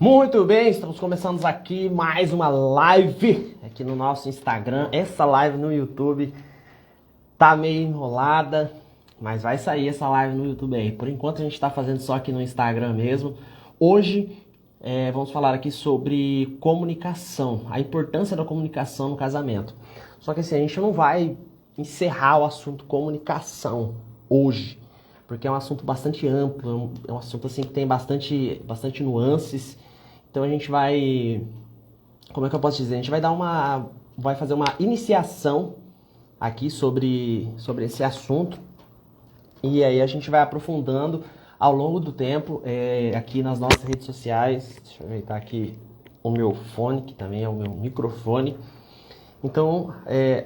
Muito bem, estamos começando aqui mais uma live aqui no nosso Instagram. Essa live no YouTube tá meio enrolada, mas vai sair essa live no YouTube aí. Por enquanto a gente tá fazendo só aqui no Instagram mesmo. Hoje vamos falar aqui sobre comunicação, a importância da comunicação no casamento. Só que assim, a gente não vai encerrar o assunto comunicação hoje, porque é um assunto bastante amplo, é um assunto assim que tem bastante nuances. Então a gente vai, como é que eu posso dizer? A gente vai fazer uma iniciação aqui sobre esse assunto, e aí a gente vai aprofundando ao longo do tempo aqui nas nossas redes sociais. Deixa eu ajeitar aqui o meu fone, que também é o meu microfone. Então,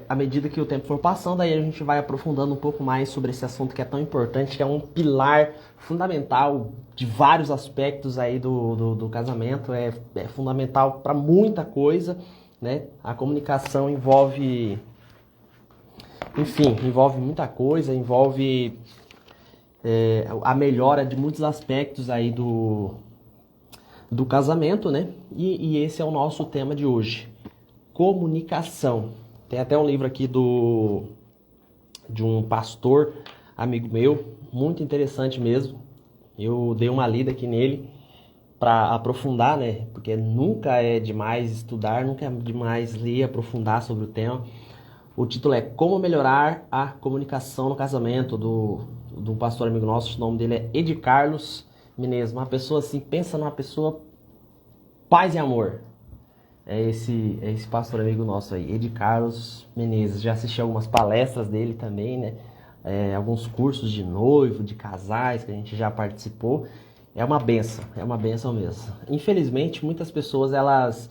à medida que o tempo for passando, aí a gente vai aprofundando um pouco mais sobre esse assunto que é tão importante, que é um pilar fundamental de vários aspectos aí do casamento, é fundamental para muita coisa, né? A comunicação envolve muita coisa, envolve a melhora de muitos aspectos aí do casamento, né? E esse é o nosso tema de hoje. Comunicação. Tem até um livro aqui de um pastor amigo meu, muito interessante mesmo. Eu dei uma lida aqui nele para aprofundar, né? Porque nunca é demais estudar, nunca é demais ler e aprofundar sobre o tema. O título é Como Melhorar a Comunicação no Casamento, de um pastor amigo nosso. O nome dele é Ed Carlos Menezes. Uma pessoa assim, pensa numa pessoa paz e amor. É esse pastor amigo nosso aí, Ed Carlos Menezes. Já assisti algumas palestras dele também, né? Alguns cursos de noivo, de casais que a gente já participou. É uma benção mesmo. Infelizmente, muitas pessoas elas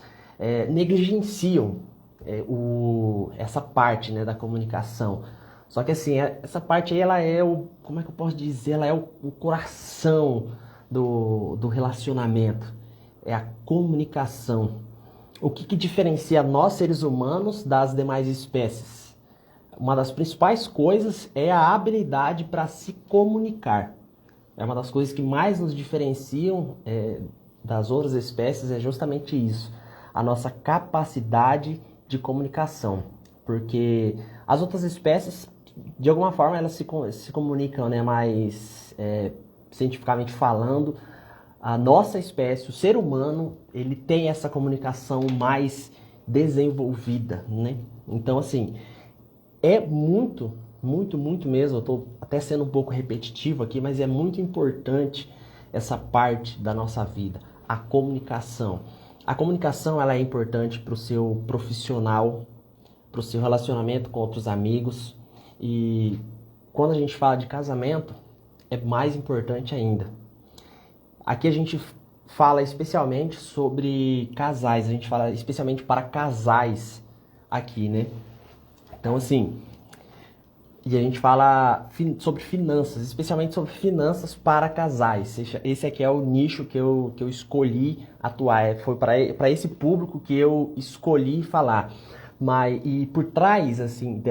negligenciam essa parte, né, da comunicação. Só que assim, essa parte aí, ela é como é que eu posso dizer? Ela é o coração do relacionamento. É a comunicação. O que diferencia nós, seres humanos, das demais espécies? Uma das principais coisas é a habilidade para se comunicar. É uma das coisas que mais nos diferenciam das outras espécies, é justamente isso. A nossa capacidade de comunicação. Porque as outras espécies, de alguma forma, elas se comunicam, né, mais cientificamente falando. A nossa espécie, o ser humano, ele tem essa comunicação mais desenvolvida, né? Então, assim, é muito mesmo, eu estou até sendo um pouco repetitivo aqui, mas é muito importante essa parte da nossa vida, a comunicação. A comunicação, ela é importante para o seu profissional, para o seu relacionamento com outros amigos, e quando a gente fala de casamento, é mais importante ainda. Aqui a gente fala especialmente sobre casais, a gente fala especialmente para casais aqui, né? Então, assim, e a gente fala sobre finanças, especialmente sobre finanças para casais. Esse aqui é o nicho que eu escolhi atuar, foi para esse público que eu escolhi falar. E por trás, assim,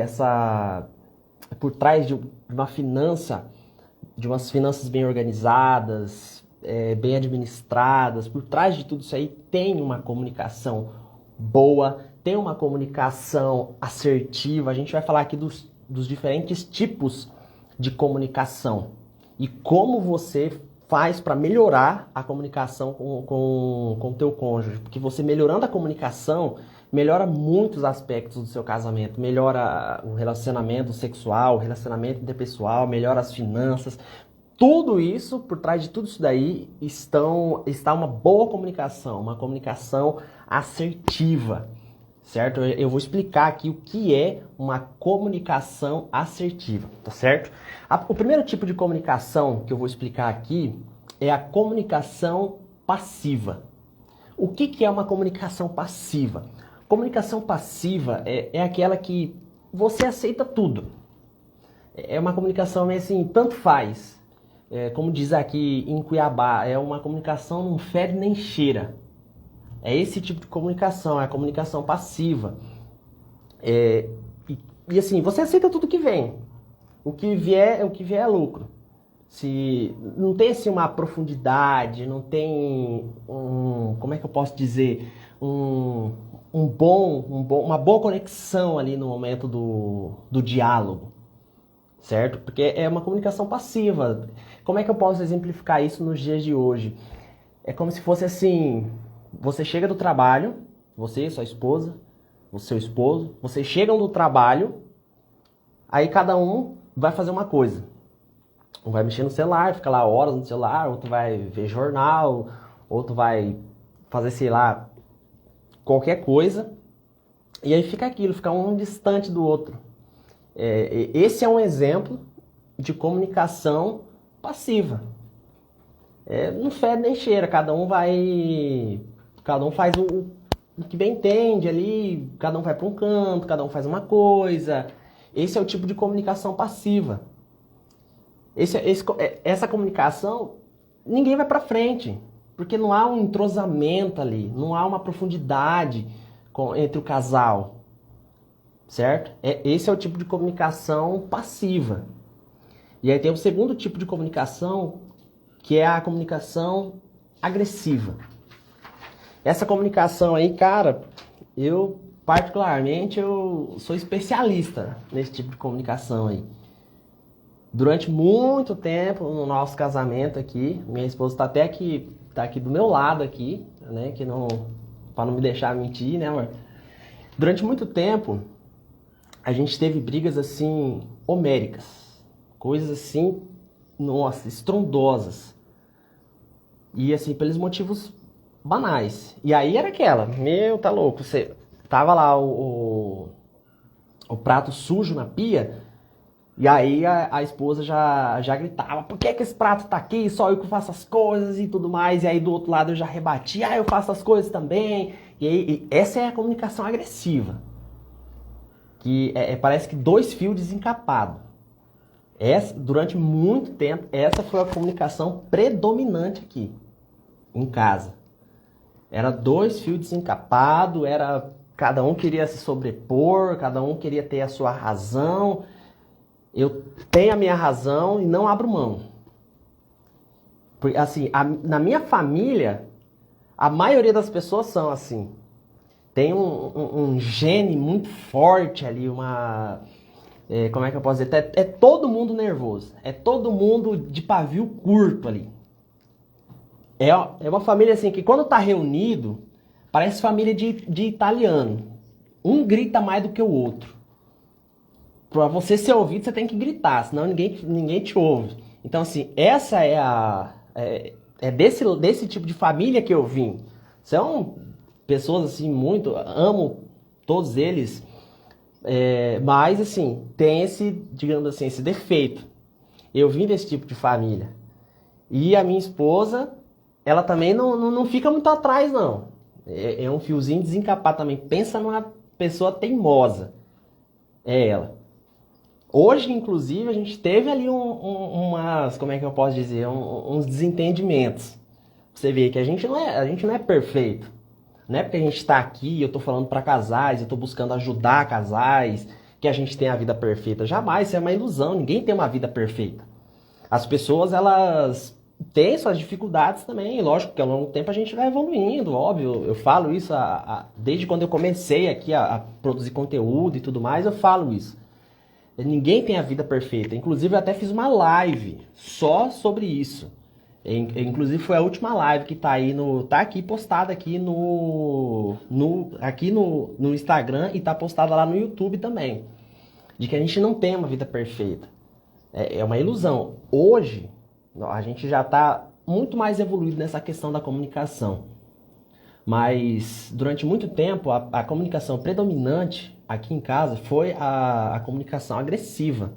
por trás de uma finança, de umas finanças bem organizadas, bem administradas, por trás de tudo isso aí tem uma comunicação boa, tem uma comunicação assertiva. A gente vai falar aqui dos diferentes tipos de comunicação e como você faz para melhorar a comunicação com o teu cônjuge, porque você melhorando a comunicação, melhora muitos aspectos do seu casamento, melhora o relacionamento sexual, o relacionamento interpessoal, melhora as finanças. Tudo isso, por trás de tudo isso daí, está uma boa comunicação, uma comunicação assertiva, certo? Eu vou explicar aqui o que é uma comunicação assertiva, tá certo? O primeiro tipo de comunicação que eu vou explicar aqui é a comunicação passiva. O que é uma comunicação passiva? Comunicação passiva é aquela que você aceita tudo. É uma comunicação meio assim, tanto faz. Como diz aqui em Cuiabá, é uma comunicação não fede nem cheira. É esse tipo de comunicação, é a comunicação passiva. E assim, você aceita tudo que vem. O que vier é lucro. se não tem assim uma profundidade, não tem como é que eu posso dizer, uma boa conexão ali no momento do diálogo, certo? Porque é uma comunicação passiva. Como é que eu posso exemplificar isso nos dias de hoje? É como se fosse assim, você chega do trabalho, você, sua esposa, o seu esposo, vocês chegam do trabalho, aí cada um vai fazer uma coisa. Um vai mexer no celular, fica lá horas no celular, outro vai ver jornal, outro vai fazer, sei lá, qualquer coisa. E aí fica aquilo, fica um distante do outro. Esse é um exemplo de comunicação passiva. Não fede nem cheira, cada um faz o que bem entende ali, cada um vai para um canto, cada um faz uma coisa. Esse é o tipo de comunicação passiva. Essa comunicação, ninguém vai para frente, porque não há um entrosamento ali, não há uma profundidade entre o casal, certo? Esse é o tipo de comunicação passiva. E aí tem o segundo tipo de comunicação, que é a comunicação agressiva. Essa comunicação aí, cara, eu particularmente eu sou especialista nesse tipo de comunicação aí. Durante muito tempo no nosso casamento aqui, minha esposa tá até aqui, tá aqui do meu lado aqui, né, que não, para não me deixar mentir, né, amor? Durante muito tempo a gente teve brigas assim homéricas, coisas assim, nossa, estrondosas. E assim, pelos motivos banais. E aí era aquela, tá louco, você tava lá o prato sujo na pia, e aí a esposa já gritava, por que esse prato tá aqui, só eu que faço as coisas e tudo mais, e aí do outro lado eu já rebatia, eu faço as coisas também, e aí essa é a comunicação agressiva, que parece que dois fios desencapados. Durante muito tempo, essa foi a comunicação predominante aqui, em casa. Era dois fios desencapados, cada um queria se sobrepor, cada um queria ter a sua razão. Eu tenho a minha razão e não abro mão. Porque, assim, na minha família, a maioria das pessoas são assim. Tem um gene muito forte ali, como é que eu posso dizer? É todo mundo nervoso. É todo mundo de pavio curto ali. É uma família assim que quando tá reunido, parece família de italiano. Um grita mais do que o outro. Para você ser ouvido, você tem que gritar, senão ninguém te ouve. Então, assim, essa é desse tipo de família que eu vim. São pessoas, assim, amo todos eles, mas, assim, tem digamos assim, esse defeito. Eu vim desse tipo de família. E a minha esposa, ela também não fica muito atrás, não. É um fiozinho desencapado também. Pensa numa pessoa teimosa. É ela. Hoje, inclusive, a gente teve ali como é que eu posso dizer, uns desentendimentos. Você vê que a gente não é perfeito. Não é porque a gente está aqui, eu estou falando para casais, eu estou buscando ajudar casais, que a gente tem a vida perfeita. Jamais, isso é uma ilusão, ninguém tem uma vida perfeita. As pessoas, elas têm suas dificuldades também, lógico que ao longo do tempo a gente vai evoluindo, óbvio. Eu falo isso desde quando eu comecei aqui a produzir conteúdo e tudo mais, eu falo isso. Ninguém tem a vida perfeita. Inclusive, eu até fiz uma live só sobre isso. Inclusive, foi a última live que tá aí tá aqui postada aqui aqui no Instagram e tá postada lá no YouTube também. De que a gente não tem uma vida perfeita. É uma ilusão. Hoje, a gente já tá muito mais evoluído nessa questão da comunicação. Mas, durante muito tempo, a comunicação predominante aqui em casa foi a comunicação agressiva.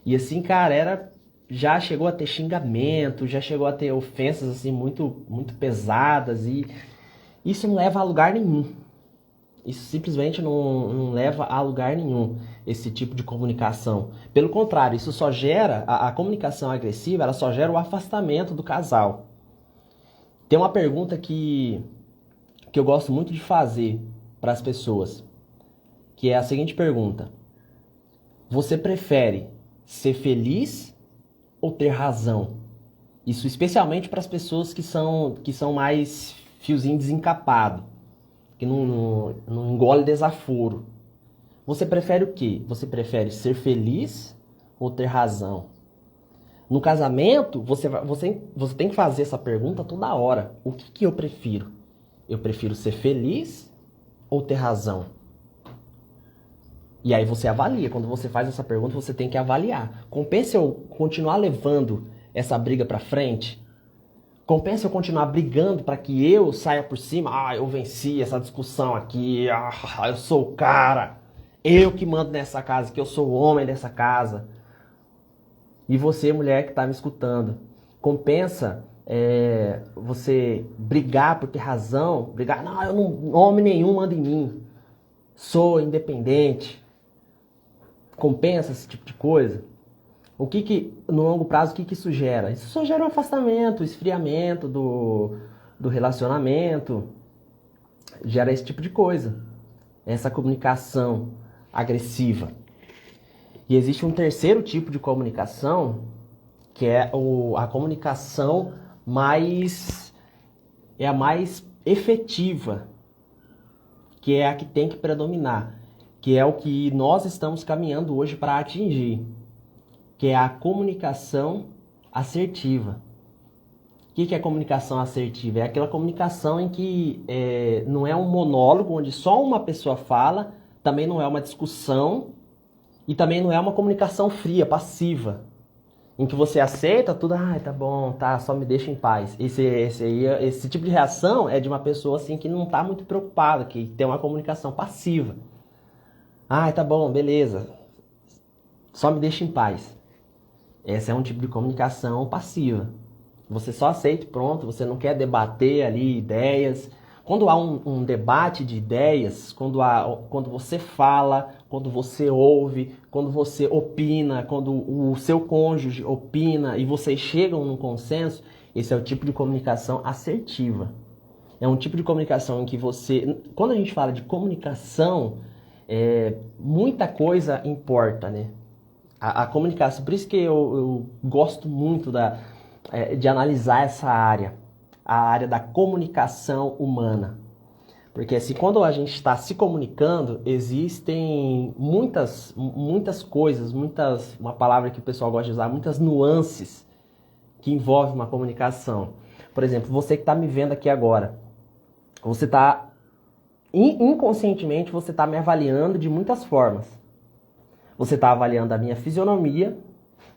E assim, cara, já chegou a ter xingamento, já chegou a ter ofensas assim muito, muito pesadas e isso não leva a lugar nenhum. Isso simplesmente não leva a lugar nenhum, esse tipo de comunicação. Pelo contrário, isso só gera, a comunicação agressiva, ela só gera o afastamento do casal. Tem uma pergunta que eu gosto muito de fazer para as pessoas, que é a seguinte pergunta: você prefere ser feliz ou ter razão? Isso especialmente para as pessoas que são mais fiozinho desencapado, que não engole desaforo. Você prefere o quê? Você prefere ser feliz ou ter razão? No casamento, você tem que fazer essa pergunta toda hora. O que eu prefiro? Eu prefiro ser feliz ou ter razão? E aí você avalia. Quando você faz essa pergunta, você tem que avaliar. Compensa eu continuar levando essa briga pra frente? Compensa eu continuar brigando para que eu saia por cima? Ah, eu venci essa discussão aqui. Ah, eu sou o cara. Eu que mando nessa casa, que eu sou o homem dessa casa. E você, mulher que tá me escutando, compensa você brigar por ter razão? Brigar, não, eu não, homem nenhum manda em mim. Sou independente. Compensa esse tipo de coisa? No longo prazo, o que isso gera? Isso só gera um afastamento, esfriamento do relacionamento, gera esse tipo de coisa, essa comunicação agressiva. E existe um terceiro tipo de comunicação, que é a comunicação a mais efetiva, que é a que tem que predominar, que é o que nós estamos caminhando hoje para atingir, que é a comunicação assertiva. O que é comunicação assertiva? É aquela comunicação em que não é um monólogo onde só uma pessoa fala, também não é uma discussão e também não é uma comunicação fria, passiva, em que você aceita tudo, tá bom, tá, só me deixa em paz. Esse tipo de reação é de uma pessoa assim que não está muito preocupada, que tem uma comunicação passiva. Tá bom, beleza, só me deixa em paz. Esse é um tipo de comunicação passiva. Você só aceita e pronto, você não quer debater ali ideias. Quando há um debate de ideias, quando você fala, quando você ouve, quando você opina, quando o seu cônjuge opina e vocês chegam num consenso, esse é o tipo de comunicação assertiva. É um tipo de comunicação em que você... Quando a gente fala de comunicação, muita coisa importa, né? A comunicação, por isso que eu gosto muito de analisar essa área, a área da comunicação humana. Porque assim, quando a gente está se comunicando, existem muitas coisas, uma palavra que o pessoal gosta de usar, muitas nuances que envolvem uma comunicação. Por exemplo, você que está me vendo aqui agora, você está, inconscientemente, você está me avaliando de muitas formas. Você está avaliando a minha fisionomia,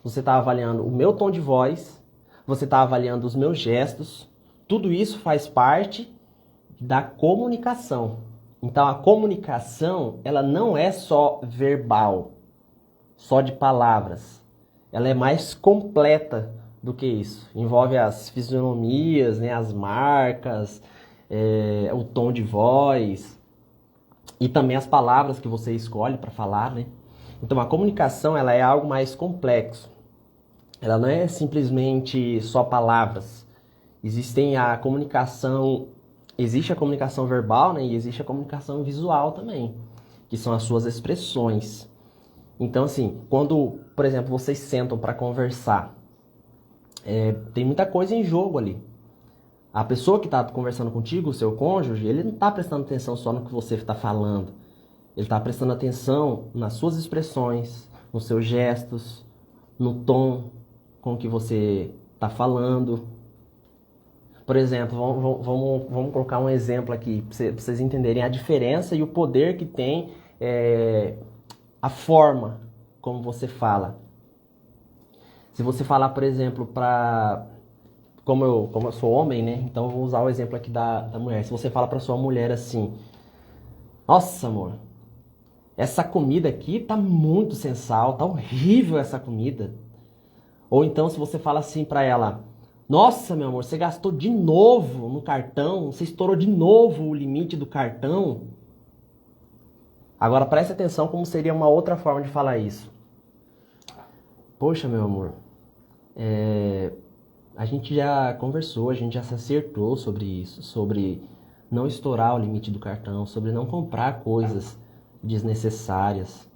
você está avaliando o meu tom de voz, você está avaliando os meus gestos. Tudo isso faz parte da comunicação. Então, a comunicação, ela não é só verbal, só de palavras. Ela é mais completa do que isso. Envolve as fisionomias, né, as marcas, o tom de voz e também as palavras que você escolhe para falar, né? Então, a comunicação, ela é algo mais complexo. Ela não é simplesmente só palavras. Existe a comunicação verbal, né? E existe a comunicação visual também, que são as suas expressões. Então, assim, quando, por exemplo, vocês sentam para conversar, tem muita coisa em jogo ali. A pessoa que está conversando contigo, o seu cônjuge, ele não está prestando atenção só no que você está falando. Ele está prestando atenção nas suas expressões, nos seus gestos, no tom com que você está falando. Por exemplo, vamos colocar um exemplo aqui, para vocês entenderem a diferença e o poder que tem a forma como você fala. Se você falar, por exemplo, como eu sou homem, né? Então eu vou usar o exemplo aqui da mulher. Se você fala para sua mulher assim: nossa, amor, essa comida aqui tá muito sem sal, tá horrível essa comida. Ou então se você fala assim pra ela: nossa, meu amor, você gastou de novo no cartão, você estourou de novo o limite do cartão. Agora preste atenção como seria uma outra forma de falar isso. Poxa, meu amor, a gente já conversou, a gente já se acertou sobre isso, sobre não estourar o limite do cartão, sobre não comprar coisas desnecessárias.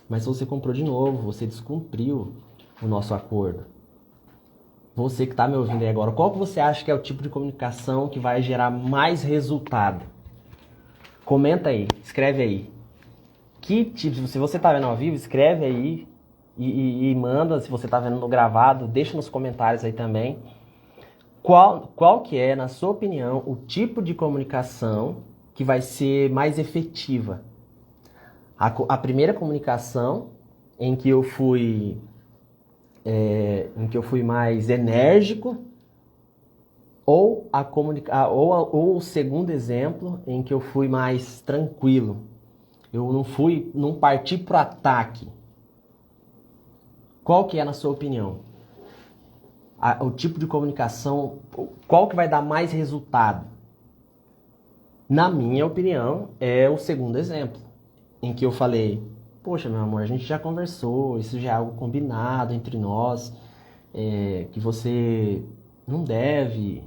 Mas você comprou de novo, você descumpriu o nosso acordo. você que está me ouvindo aí agora, qual que você acha que é o tipo de comunicação que vai gerar mais resultado? Comenta aí, escreve aí. Que tipo, se você está vendo ao vivo, escreve aí e manda, se você está vendo no gravado, deixa nos comentários aí também. Qual que é, na sua opinião, o tipo de comunicação que vai ser mais efetiva? A primeira comunicação em que eu fui mais enérgico, ou o segundo exemplo em que eu fui mais tranquilo. Eu não parti pro ataque. Qual que é, na sua opinião? O tipo de comunicação, qual que vai dar mais resultado? Na minha opinião, é o segundo exemplo, em que eu falei, poxa, meu amor, a gente já conversou, isso já é algo combinado entre nós, que você não deve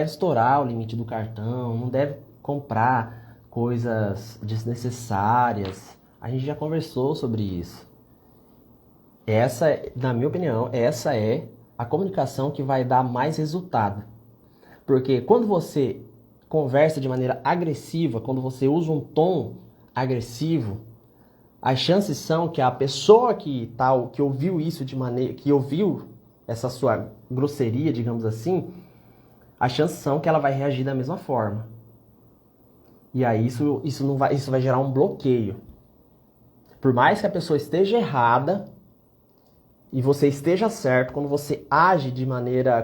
estourar o limite do cartão, não deve comprar coisas desnecessárias. A gente já conversou sobre isso. Na minha opinião, essa é a comunicação que vai dar mais resultado. Porque quando você conversa de maneira agressiva, quando você usa um tom agressivo, as chances são que a pessoa que ouviu isso que ouviu essa sua grosseria, digamos assim, as chances são que ela vai reagir da mesma forma. E aí isso vai gerar um bloqueio. Por mais que a pessoa esteja errada e você esteja certo, quando você age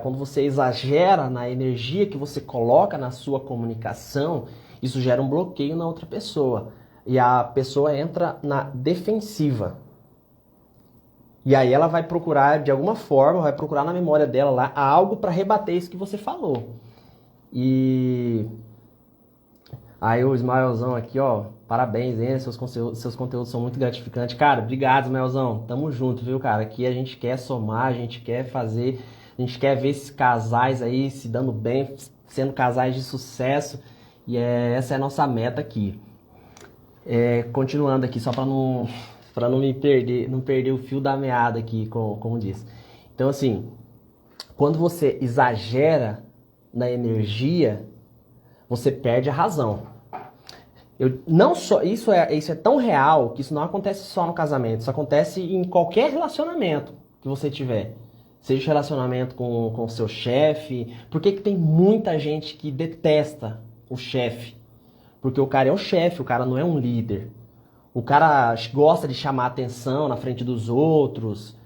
quando você exagera na energia que você coloca na sua comunicação, isso gera um bloqueio na outra pessoa. E a pessoa entra na defensiva. E aí ela vai procurar, de alguma forma, vai procurar na memória dela lá algo para rebater isso que você falou. E aí o Ismaelzão aqui, ó, parabéns, hein? Seus conteúdos são muito gratificantes. Cara, obrigado, Ismaelzão. Tamo junto, viu, cara? Aqui a gente quer somar, a gente quer ver esses casais aí se dando bem, sendo casais de sucesso. E essa é a nossa meta aqui. Continuando aqui, só para não me perder, não perder o fio da meada aqui, como disse. Então, assim, quando você exagera na energia, você perde a razão. Isso é tão real que isso não acontece só no casamento, isso acontece em qualquer relacionamento que você tiver. Seja relacionamento com o seu chefe. Por que tem muita gente que detesta o chefe? Porque o cara é o chefe, o cara não é um líder. O cara gosta de chamar atenção na frente dos outros,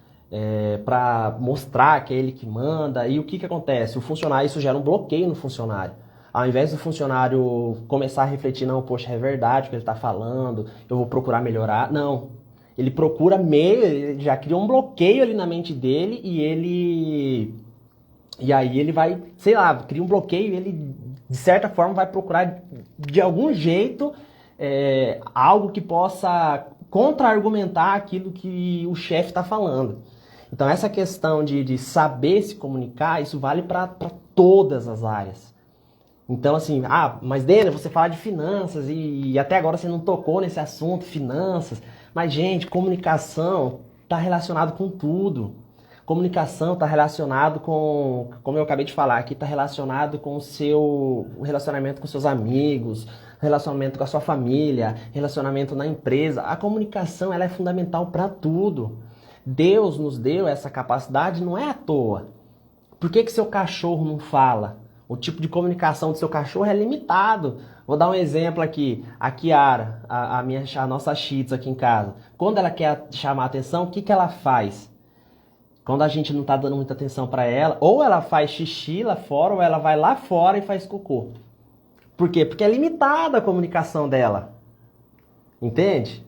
para mostrar que é ele que manda. E o que acontece? Isso gera um bloqueio no funcionário. Ao invés do funcionário começar a refletir, não, poxa, é verdade o que ele está falando, eu vou procurar melhorar. Não. Ele procura ele já cria um bloqueio ali na mente dele e aí ele vai, sei lá, cria um bloqueio e ele, de certa forma, vai procurar de algum jeito algo que possa contra-argumentar aquilo que o chefe está falando. Então, essa questão de saber se comunicar, isso vale para todas as áreas. Então, assim, mas Dênia, você fala de finanças e até agora você não tocou nesse assunto, finanças. Mas, gente, comunicação está relacionado com tudo. Comunicação está relacionado com, como eu acabei de falar aqui, está relacionado com o relacionamento com seus amigos, relacionamento com a sua família, relacionamento na empresa. A comunicação ela é fundamental para tudo. Deus nos deu essa capacidade, não é à toa. Por que seu cachorro não fala? O tipo de comunicação do seu cachorro é limitado. Vou dar um exemplo aqui. A Kiara, a nossa Shih Tzu aqui em casa. Quando ela quer chamar a atenção, o que ela faz? Quando a gente não está dando muita atenção para ela, ou ela faz xixi lá fora, ou ela vai lá fora e faz cocô. Por quê? Porque é limitada a comunicação dela. Entende?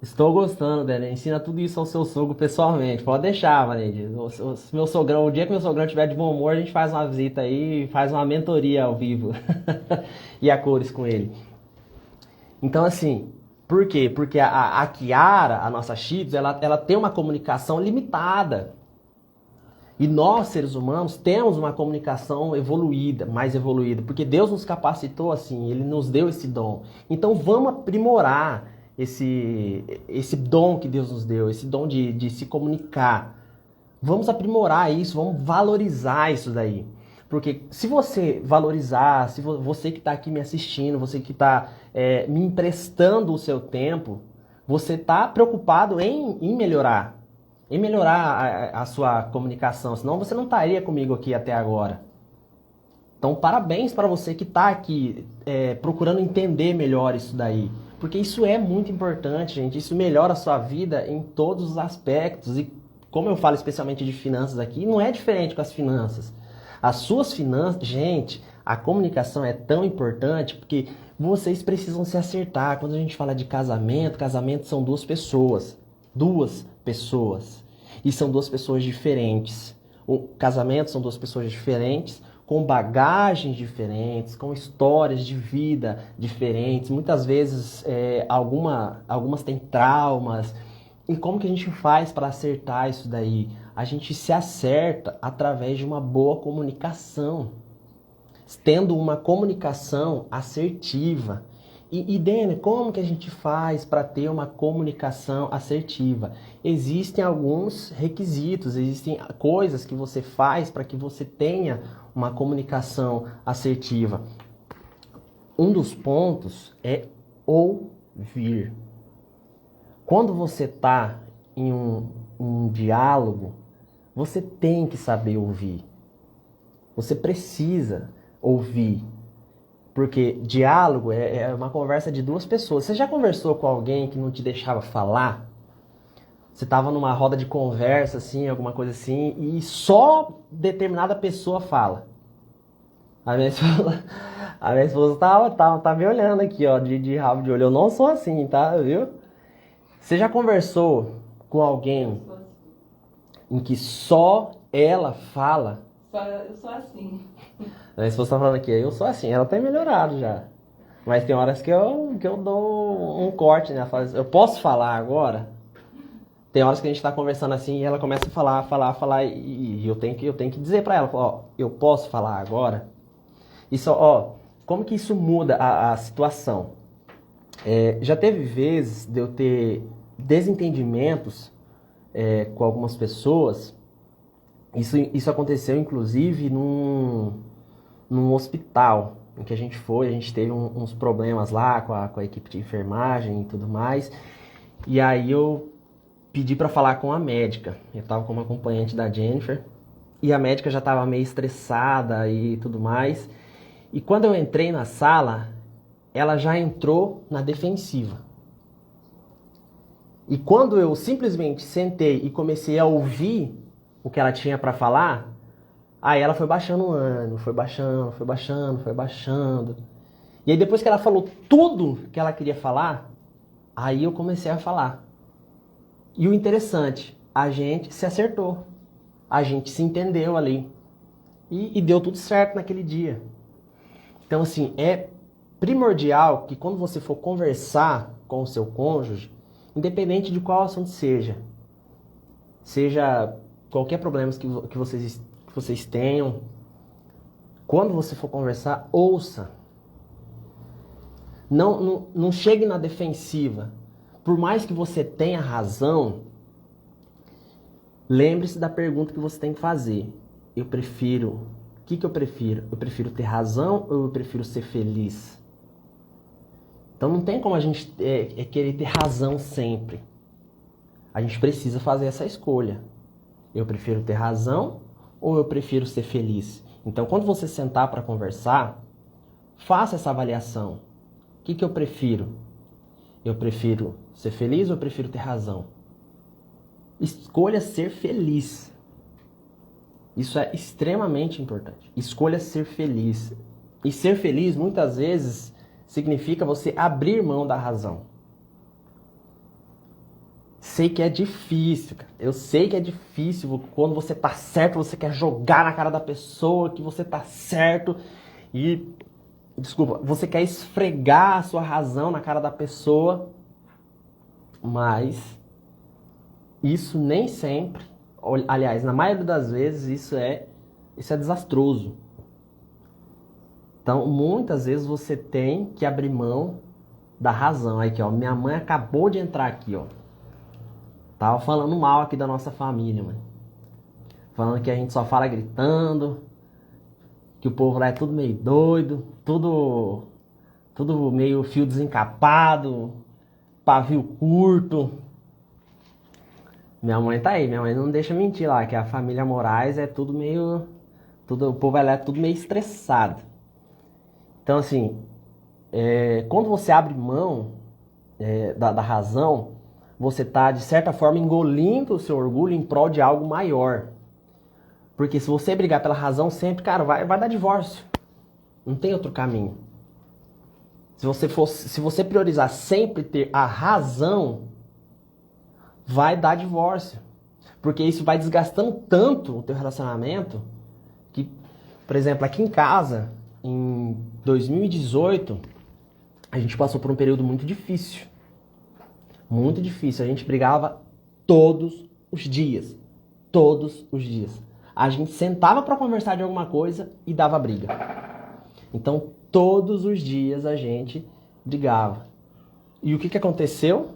Estou gostando, Débora. Ensina tudo isso ao seu sogro pessoalmente. Pode deixar, Vaneide. Meu sogrão, o dia que meu sogrão estiver de bom humor, a gente faz uma visita aí, faz uma mentoria ao vivo. E a cores com ele. Então, assim, por quê? Porque a Kiara, a nossa Shih Tzu, ela tem uma comunicação limitada. E nós, seres humanos, temos uma comunicação evoluída, mais evoluída. Porque Deus nos capacitou assim, Ele nos deu esse dom. Então, vamos aprimorar esse dom que Deus nos deu, esse dom de se comunicar. Vamos aprimorar isso, vamos valorizar isso daí. Porque se você valorizar, se você que está aqui me assistindo, você que está me emprestando o seu tempo, você está preocupado em melhorar. Em melhorar a sua comunicação. Senão você não estaria comigo aqui até agora. Então, parabéns para você que está aqui procurando entender melhor isso daí. Porque isso é muito importante, gente. Isso melhora a sua vida em todos os aspectos. E como eu falo especialmente de finanças aqui, não é diferente com as finanças. As suas finanças, gente, a comunicação é tão importante porque vocês precisam se acertar. Quando a gente fala de casamento, casamento são duas pessoas. Duas pessoas. E são duas pessoas diferentes. O casamento são duas pessoas diferentes, com bagagens diferentes, com histórias de vida diferentes. Muitas vezes algumas têm traumas. E como que a gente faz para acertar isso daí? A gente se acerta através de uma boa comunicação. Tendo uma comunicação assertiva. E Dene, como que a gente faz para ter uma comunicação assertiva? Existem alguns requisitos, existem coisas que você faz para que você tenha uma comunicação assertiva. Um dos pontos é ouvir. Quando você está em um diálogo, você tem que saber ouvir. Você precisa ouvir. Porque diálogo é uma conversa de duas pessoas. Você já conversou com alguém que não te deixava falar? Você estava numa roda de conversa, assim, alguma coisa assim, e só determinada pessoa fala. A minha esposa tá me olhando aqui, ó, de rabo de olho. Eu não sou assim, tá? Viu? Você já conversou com alguém em que só ela fala? Eu sou assim. A minha esposa tá falando aqui, eu sou assim, ela tem melhorado já. Mas tem horas que eu dou um corte, né? Eu posso falar agora? Tem horas que a gente tá conversando assim e ela começa a falar e eu tenho que dizer pra ela, ó, eu posso falar agora? Isso, ó, como que isso muda a situação? Já teve vezes de eu ter desentendimentos com algumas pessoas. Isso aconteceu, inclusive, num hospital em que a gente teve uns problemas lá com a equipe de enfermagem e tudo mais. E aí eu pedi para falar com a médica. Eu estava como acompanhante da Jennifer. E a médica já estava meio estressada e tudo mais. E quando eu entrei na sala, ela já entrou na defensiva. E quando eu simplesmente sentei e comecei a ouvir o que ela tinha para falar, aí ela foi baixando o ânimo, foi baixando. E aí depois que ela falou tudo que ela queria falar, aí eu comecei a falar. E o interessante, a gente se acertou. A gente se entendeu ali. E deu tudo certo naquele dia. Então, assim, é primordial que quando você for conversar com o seu cônjuge, independente de qual assunto seja qualquer problema que vocês tenham, quando você for conversar, ouça. Não chegue na defensiva. Por mais que você tenha razão, lembre-se da pergunta que você tem que fazer. O que eu prefiro? Eu prefiro ter razão ou eu prefiro ser feliz? Então não tem como a gente querer ter razão sempre. A gente precisa fazer essa escolha. Eu prefiro ter razão ou eu prefiro ser feliz? Então, quando você sentar para conversar, faça essa avaliação. O que eu prefiro? Eu prefiro ser feliz ou eu prefiro ter razão? Escolha ser feliz. Isso é extremamente importante. Escolha ser feliz. E ser feliz, muitas vezes, significa você abrir mão da razão. Sei que é difícil, cara. Eu sei que é difícil. Quando você tá certo, você quer jogar na cara da pessoa que você tá certo. Você quer esfregar a sua razão na cara da pessoa. Mas isso nem sempre, aliás, na maioria das vezes, isso é desastroso. Então, muitas vezes você tem que abrir mão da razão. Aqui, ó, minha mãe acabou de entrar aqui, ó. Tava falando mal aqui da nossa família, mano. Falando que a gente só fala gritando, que o povo lá é tudo meio doido, tudo meio fio desencapado, pavio curto. Minha mãe tá aí, minha mãe não deixa mentir lá, que a família Moraes é tudo meio... o povo lá é tudo meio estressado. Então, assim, quando você abre mão da razão, você tá, de certa forma, engolindo o seu orgulho em prol de algo maior. Porque se você brigar pela razão sempre, cara, vai dar divórcio. Não tem outro caminho. Se você priorizar sempre ter a razão, vai dar divórcio. Porque isso vai desgastando tanto o teu relacionamento que, por exemplo, aqui em casa, em 2018, a gente passou por um período muito difícil. Muito difícil. A gente brigava todos os dias. Todos os dias. A gente sentava para conversar de alguma coisa e dava briga. Então, todos os dias a gente brigava. E o que aconteceu?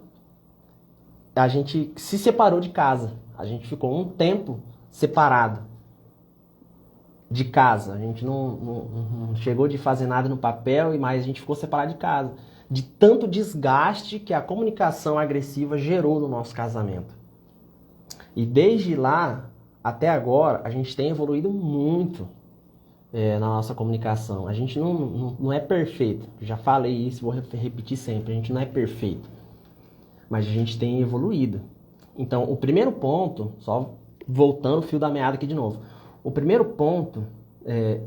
A gente se separou de casa. A gente ficou um tempo separado de casa. A gente não chegou de fazer nada no papel, mas a gente ficou separado de casa. De tanto desgaste que a comunicação agressiva gerou no nosso casamento. E desde lá até agora, a gente tem evoluído muito na nossa comunicação. A gente não é perfeito. Já falei isso, vou repetir sempre. A gente não é perfeito. Mas a gente tem evoluído. Então, o primeiro ponto, só voltando o fio da meada aqui de novo. O primeiro ponto,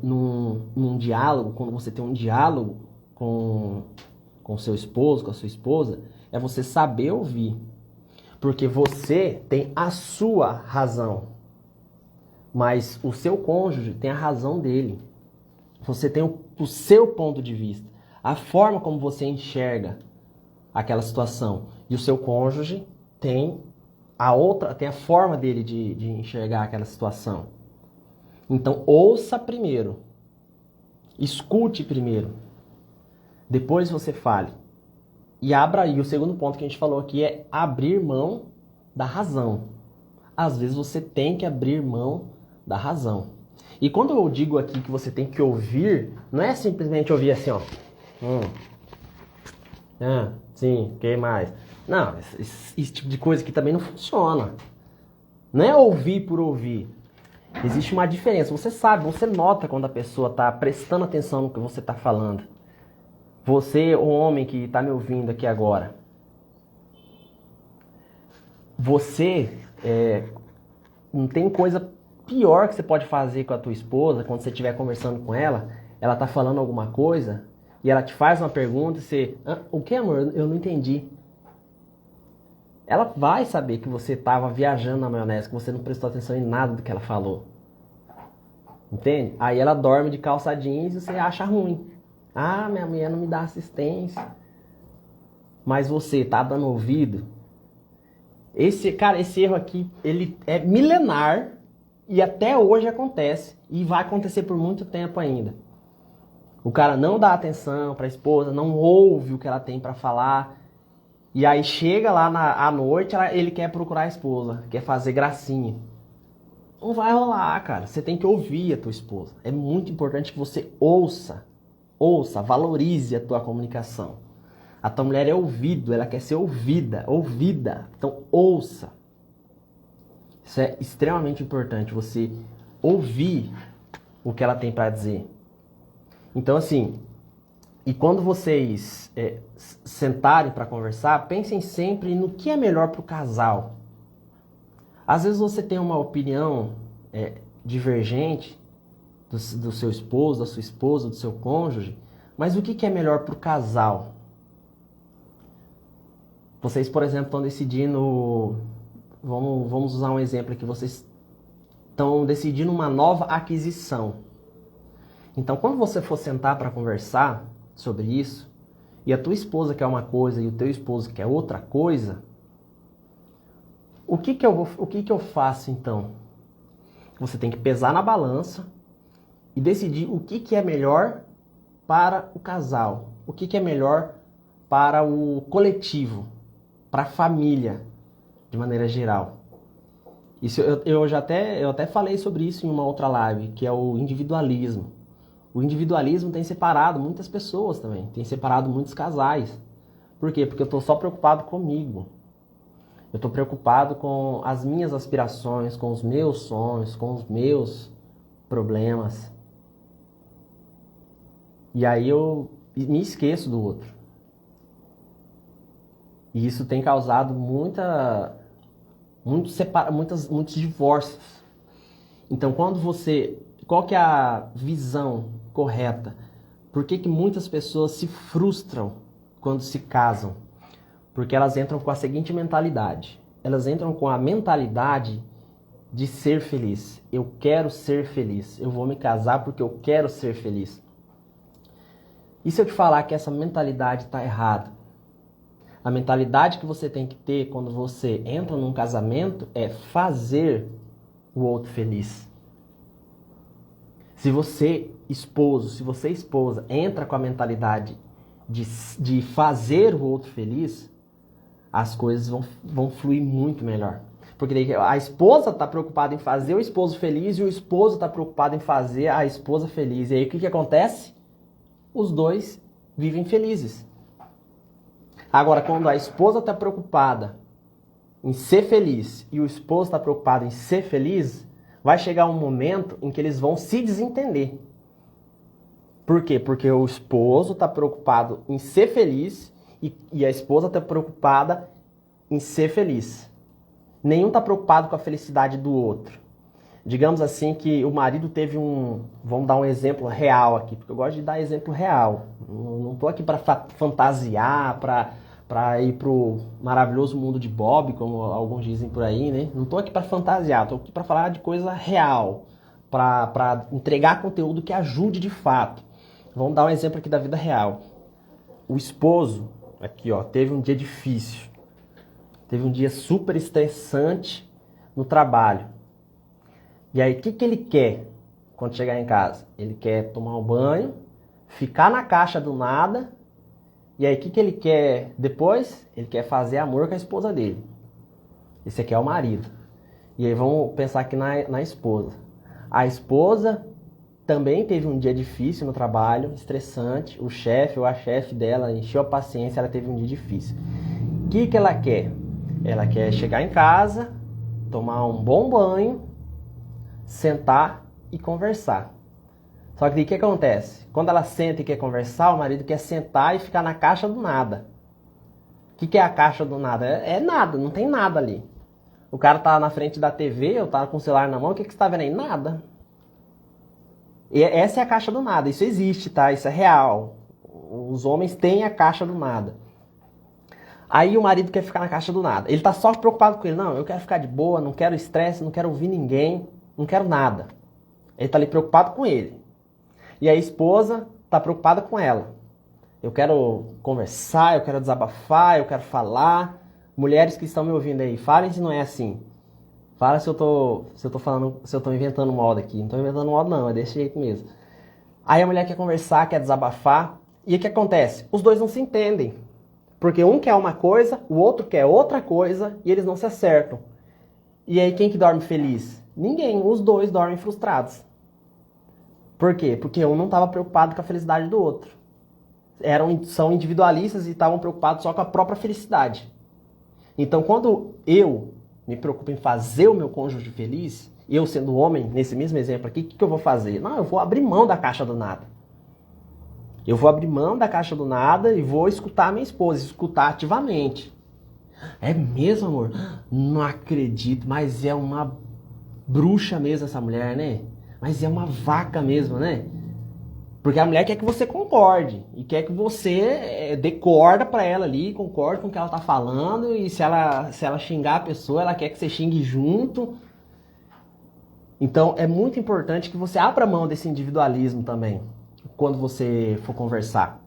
num diálogo, quando você tem um diálogo com seu esposo, com a sua esposa, é você saber ouvir. Porque você tem a sua razão, mas o seu cônjuge tem a razão dele. Você tem o seu ponto de vista, a forma como você enxerga aquela situação. E o seu cônjuge tem a forma dele de enxergar aquela situação. Então, ouça primeiro. Escute primeiro. Depois você fale. E abra aí. O segundo ponto que a gente falou aqui é abrir mão da razão. Às vezes você tem que abrir mão da razão. E quando eu digo aqui que você tem que ouvir, não é simplesmente ouvir assim, ó. Sim, que mais? Não, esse tipo de coisa aqui também não funciona. Não é ouvir por ouvir. Existe uma diferença. Você sabe, você nota quando a pessoa está prestando atenção no que você está falando. Você, o homem que está me ouvindo aqui agora. Você não tem coisa pior que você pode fazer com a tua esposa quando você estiver conversando com ela. Ela está falando alguma coisa e ela te faz uma pergunta e você... o que, amor? Eu não entendi. Ela vai saber que você estava viajando na maionese, que você não prestou atenção em nada do que ela falou. Entende? Aí ela dorme de calça jeans e você acha ruim. Ah, minha mulher não me dá assistência. Mas você tá dando ouvido? Esse erro aqui, ele é milenar e até hoje acontece. E vai acontecer por muito tempo ainda. O cara não dá atenção para a esposa, não ouve o que ela tem para falar. E aí chega lá à noite, ele quer procurar a esposa, quer fazer gracinha. Não vai rolar, cara. Você tem que ouvir a tua esposa. É muito importante que você ouça, valorize a tua comunicação. A tua mulher é ouvido, ela quer ser ouvida. Então ouça. Isso é extremamente importante, você ouvir o que ela tem para dizer. Então assim, e quando vocês sentarem para conversar, pensem sempre no que é melhor para o casal. Às vezes você tem uma opinião divergente do seu esposo, da sua esposa, do seu cônjuge, mas o que é melhor para o casal? Vocês, por exemplo, estão decidindo... Vamos usar um exemplo aqui. Vocês estão decidindo uma nova aquisição. Então, quando você for sentar para conversar sobre isso, e a tua esposa quer uma coisa e o teu esposo quer outra coisa, o que eu faço então? Você tem que pesar na balança e decidir o que é melhor para o casal. O que é melhor para o coletivo, para a família, de maneira geral. Isso eu até falei sobre isso em uma outra live, que é o individualismo. O individualismo tem separado muitas pessoas também, tem separado muitos casais. Por quê? Porque eu estou só preocupado comigo. Eu estou preocupado com as minhas aspirações, com os meus sonhos, com os meus problemas. E aí eu me esqueço do outro. E isso tem causado muitos divórcios. Então, qual que é a visão correta? Por que muitas pessoas se frustram quando se casam? Porque elas entram com a seguinte mentalidade. Elas entram com a mentalidade de ser feliz. Eu quero ser feliz. Eu vou me casar porque eu quero ser feliz. E se eu te falar que essa mentalidade está errada? A mentalidade que você tem que ter quando você entra num casamento é fazer o outro feliz. Se você, esposa, entra com a mentalidade de fazer o outro feliz, as coisas vão fluir muito melhor. Porque daí a esposa está preocupada em fazer o esposo feliz e o esposo está preocupado em fazer a esposa feliz. E aí o que acontece? Os dois vivem felizes. Agora, quando a esposa está preocupada em ser feliz e o esposo está preocupado em ser feliz, vai chegar um momento em que eles vão se desentender. Por quê? Porque o esposo está preocupado em ser feliz e a esposa está preocupada em ser feliz. Nenhum está preocupado com a felicidade do outro. Digamos assim que o marido teve vamos dar um exemplo real aqui, porque eu gosto de dar exemplo real. Não estou aqui para fantasiar, para ir pro maravilhoso mundo de Bob, como alguns dizem por aí, né? Não estou aqui para fantasiar, estou aqui para falar de coisa real, para entregar conteúdo que ajude de fato. Vamos dar um exemplo aqui da vida real. O esposo, aqui ó, teve um dia difícil, teve um dia super estressante no trabalho. E aí, o que ele quer quando chegar em casa? Ele quer tomar um banho, ficar na caixa do nada. E aí, o que ele quer depois? Ele quer fazer amor com a esposa dele. Esse aqui é o marido. E aí, vamos pensar aqui na esposa. A esposa também teve um dia difícil no trabalho, estressante. O chefe ou a chefe dela encheu a paciência, ela teve um dia difícil. O que ela quer? Ela quer chegar em casa, tomar um bom banho, sentar e conversar. Só que daí o que acontece? Quando ela senta e quer conversar, o marido quer sentar e ficar na caixa do nada. O que é a caixa do nada? É nada, não tem nada ali. O cara tá na frente da TV, ou tá com o celular na mão, o que você tá vendo aí? Nada. E essa é a caixa do nada, isso existe, tá? Isso é real. Os homens têm a caixa do nada. Aí o marido quer ficar na caixa do nada. Ele tá só preocupado com ele. Não, eu quero ficar de boa, não quero estresse, não quero ouvir ninguém. Não quero nada. Ele está ali preocupado com ele. E a esposa está preocupada com ela. Eu quero conversar, eu quero desabafar, eu quero falar. Mulheres que estão me ouvindo aí, falem se não é assim. Fala se eu tô falando, se eu tô inventando moda aqui. Não estou inventando moda não, é desse jeito mesmo. Aí a mulher quer conversar, quer desabafar. E o que acontece? Os dois não se entendem. Porque um quer uma coisa, o outro quer outra coisa e eles não se acertam. E aí quem que dorme feliz? Ninguém, os dois dormem frustrados. Por quê? Porque um não estava preocupado com a felicidade do outro. São individualistas e estavam preocupados só com a própria felicidade. Então, quando eu me preocupo em fazer o meu cônjuge feliz, eu sendo homem, nesse mesmo exemplo aqui, o que eu vou fazer? Não, eu vou abrir mão da caixa do nada. Eu vou abrir mão da caixa do nada e vou escutar a minha esposa, escutar ativamente. É mesmo, amor? Não acredito, mas é uma bruxa mesmo essa mulher, né? Mas é uma vaca mesmo, né? Porque a mulher quer que você concorde e quer que você dê corda pra ela ali, concorde com o que ela tá falando, e se ela xingar a pessoa, ela quer que você xingue junto. Então é muito importante que você abra mão desse individualismo também, quando você for conversar.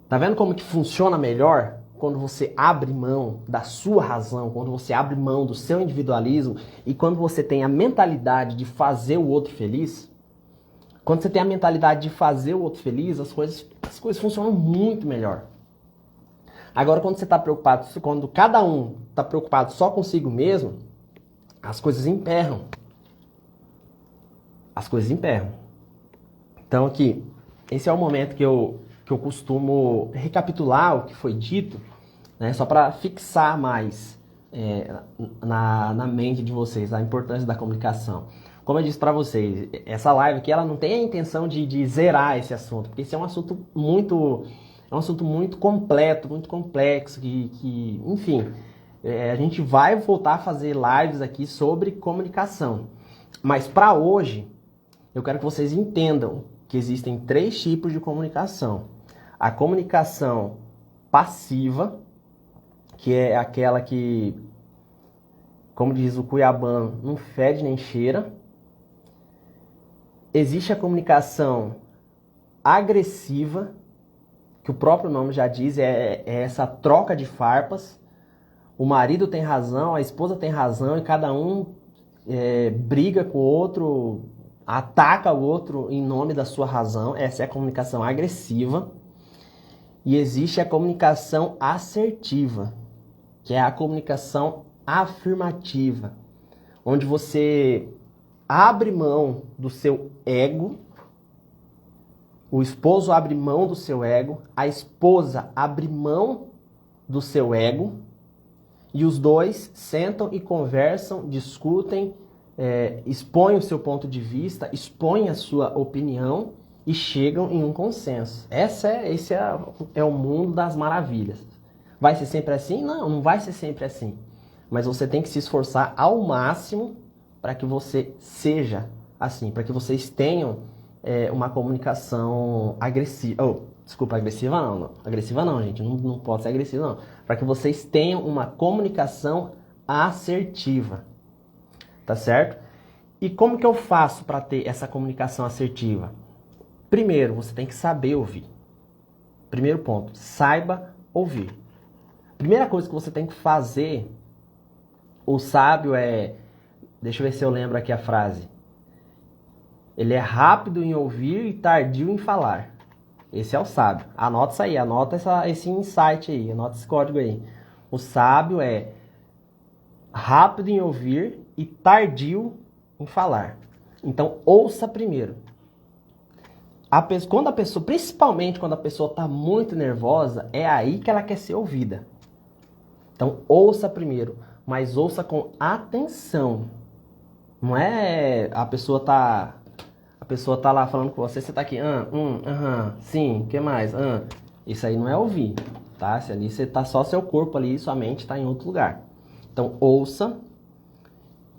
Tá vendo como que funciona melhor? Quando você abre mão da sua razão, quando você abre mão do seu individualismo e quando você tem a mentalidade de fazer o outro feliz. Quando você tem a mentalidade de fazer o outro feliz, as coisas funcionam muito melhor. Agora, quando você está preocupado, quando cada um está preocupado só consigo mesmo, as coisas emperram. As coisas emperram. Então, aqui, esse é o momento que eu costumo recapitular o que foi dito, né, só para fixar mais na mente de vocês a importância da comunicação. Como eu disse para vocês, essa live aqui ela não tem a intenção de zerar esse assunto, porque esse é um assunto muito completo, muito complexo, enfim, a gente vai voltar a fazer lives aqui sobre comunicação. Mas para hoje, eu quero que vocês entendam que existem 3 tipos de comunicação. A comunicação passiva, que é aquela que, como diz o cuiabano, não fede nem cheira. Existe a comunicação agressiva, que o próprio nome já diz, é essa troca de farpas. O marido tem razão, a esposa tem razão e cada um briga com o outro, ataca o outro em nome da sua razão. Essa é a comunicação agressiva. E existe a comunicação assertiva, que é a comunicação afirmativa, onde você abre mão do seu ego, o esposo abre mão do seu ego, a esposa abre mão do seu ego, e os dois sentam e conversam, discutem, expõem o seu ponto de vista, expõem a sua opinião e chegam em um consenso. Esse é o mundo das maravilhas. Vai ser sempre assim? Não, não vai ser sempre assim. Mas você tem que se esforçar ao máximo para que você seja assim, para que vocês tenham uma comunicação agressiva. Desculpa, agressiva não. Agressiva não, gente. Não pode ser agressiva, não. Para que vocês tenham uma comunicação assertiva. Tá certo? E como que eu faço para ter essa comunicação assertiva? Primeiro, você tem que saber ouvir. Primeiro ponto, saiba ouvir. Primeira coisa que você tem que fazer, o sábio deixa eu ver se eu lembro aqui a frase. Ele é rápido em ouvir e tardio em falar. Esse é o sábio. Anota isso aí, anota esse insight aí, anota esse código aí. O sábio é rápido em ouvir e tardio em falar. Então, ouça primeiro. Principalmente quando a pessoa está muito nervosa, é aí que ela quer ser ouvida. Então, ouça primeiro, mas ouça com atenção. Não é a pessoa tá lá falando com você tá aqui, sim, o que mais? Isso aí não é ouvir, tá? Se ali você tá só seu corpo ali, sua mente está em outro lugar. Então, ouça.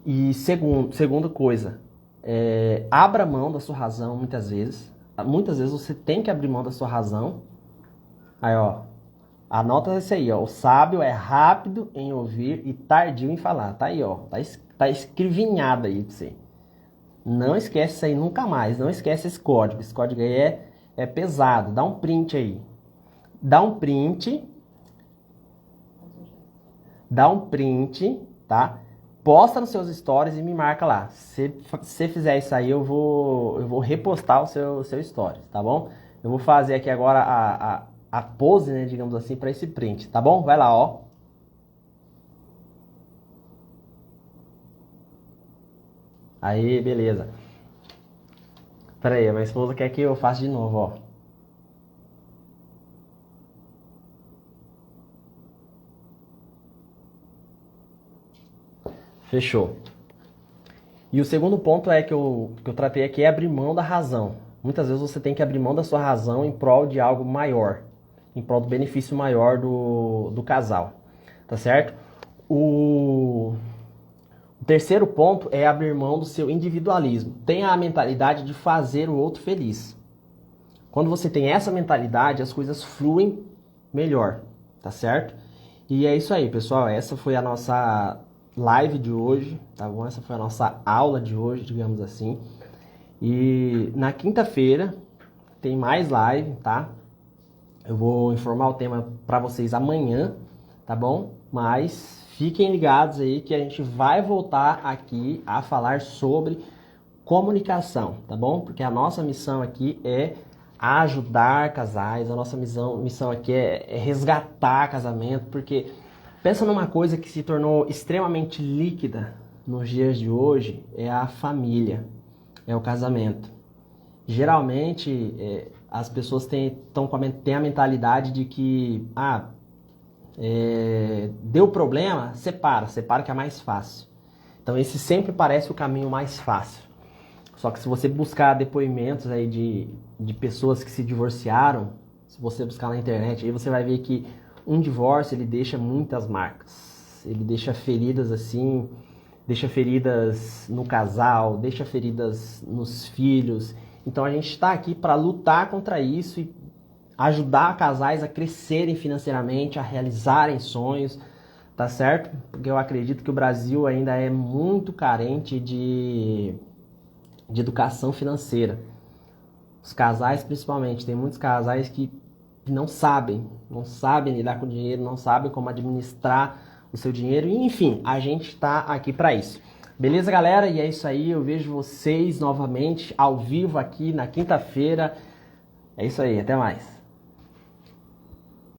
E segunda coisa, abra mão da sua razão muitas vezes. Muitas vezes você tem que abrir mão da sua razão. Aí, ó, anota isso aí, ó. O sábio é rápido em ouvir e tardio em falar. Tá aí, ó. Tá escrevinhado aí pra você. Não esquece isso aí nunca mais. Não esquece esse código. Esse código aí é pesado. Dá um print aí. Dá um print, tá? Posta nos seus stories e me marca lá. Se você fizer isso aí, eu vou repostar o seu stories, tá bom? Eu vou fazer aqui agora a pose, né, digamos assim, para esse print, tá bom? Vai lá, ó. Aí, beleza. Pera aí, a minha esposa quer que eu faça de novo, ó. Fechou. E o segundo ponto que eu tratei aqui é abrir mão da razão. Muitas vezes você tem que abrir mão da sua razão em prol de algo maior, em prol do benefício maior do casal, tá certo? O terceiro ponto é abrir mão do seu individualismo. Tenha a mentalidade de fazer o outro feliz. Quando você tem essa mentalidade, as coisas fluem melhor, tá certo? E é isso aí, pessoal. Essa foi a nossa live de hoje, tá bom? Essa foi a nossa aula de hoje, digamos assim. E na quinta-feira tem mais live, tá? Eu vou informar o tema para vocês amanhã, tá bom? Mas fiquem ligados aí que a gente vai voltar aqui a falar sobre comunicação, tá bom? Porque a nossa missão aqui é ajudar casais, a nossa missão aqui é resgatar casamento, porque pensa numa coisa que se tornou extremamente líquida nos dias de hoje, é a família, é o casamento. Geralmente, as pessoas têm a mentalidade de que, deu problema, separa que é mais fácil. Então esse sempre parece o caminho mais fácil. Só que se você buscar depoimentos aí de pessoas que se divorciaram, se você buscar na internet, aí você vai ver que um divórcio ele deixa muitas marcas. Ele deixa feridas assim, deixa feridas no casal, deixa feridas nos filhos. Então a gente está aqui para lutar contra isso e ajudar casais a crescerem financeiramente, a realizarem sonhos, tá certo? Porque eu acredito que o Brasil ainda é muito carente de educação financeira. Os casais, principalmente, tem muitos casais que não sabem lidar com o dinheiro, não sabem como administrar o seu dinheiro, e, enfim, a gente está aqui para isso. Beleza, galera? E é isso aí, eu vejo vocês novamente ao vivo aqui na quinta-feira. É isso aí, até mais.